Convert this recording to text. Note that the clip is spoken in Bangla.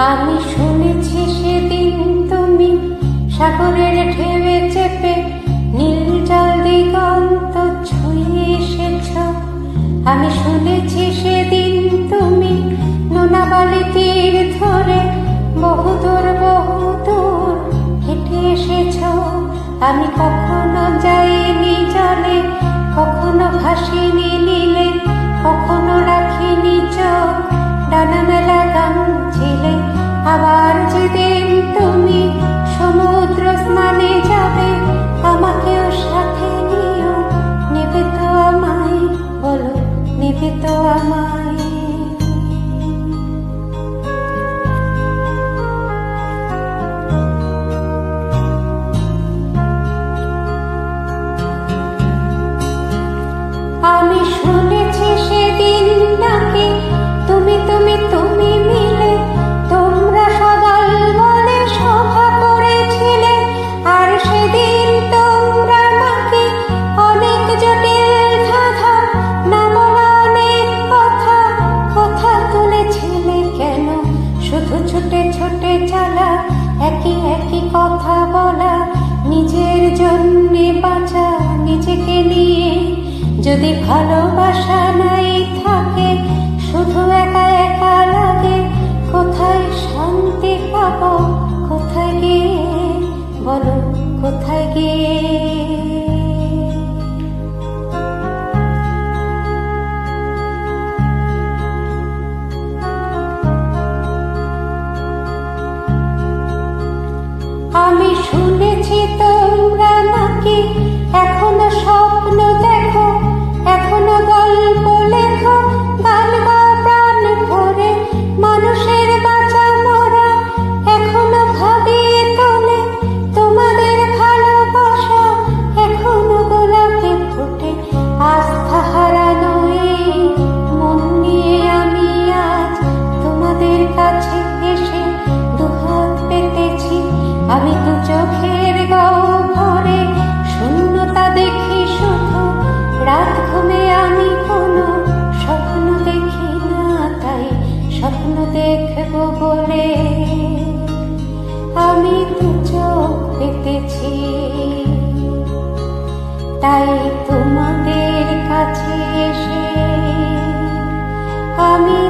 আমি শুনেছি সেদিন তুমি সাগরের ঢেউয়ে চেপে নীল জল দিগন্ত ছুঁয়ে এসেছ। আমি শুনেছি সেদিন তুমি নোনা বালি তীর ধরে বহুদূর বহুদূর হেঁটে এসেছ। আমি কখনো যাইনি জলে, কখনো ভাসিনি নীলে, কখনো রাখিনি চোখ ডানা মেলা গান ছিলে। আবার যেদিন তুমি সমুদ্র স্নানে যাবে, আমাকেও সাথে নিও, নেবে তো আমায়, বলো নেবে তো আমায়। আমি শুনেছি সেদিন নাকি তুমি তুমি তুমি মিলে তোমরা সদল বলে সভা করেছিলে। আর সেদিন তোমরা নাকি অনেক জটিল ধাঁধা না বলা অনেক কথা কথা তুলেছিলে। কেন শুধু ছুটে ছুটে চলা, একই একই কথা বলা, নিজের জন্যে বাঁচা নিজেকে নিয়ে। যদি ভালোবাসা নাই থাকে, শুধু একা একা লাগে, কোথায় শান্তি পাবো, কোথায় গিয়ে, বলো কোথায় গিয়ে। আমি শুনেছি তোমরা নাকি এখনো স্বপ্ন দেখো, এখনো গল্প লেখো, গান গাও প্রাণ ভরে, মানুষের বাঁচা মরা এখনো ভাবিয়ে তোলে। তোমাদের ভালোবাসা এখনো গোলাপে ফোটে। আস্থা হারানো এই মন নিয়ে আমি আজ তোমাদের কাছে এসে দুহাত পেতেছি। আমি দু চোখের গহ্বরে শূন্যতা দেখি শুধু, রাত ঘুমে আমি কোনো স্বপ্ন দেখি না, তাই স্বপ্ন দেখবো বলে আমি দু চোখ পেতেছি। তাই তোমাদের কাছে এসে আমি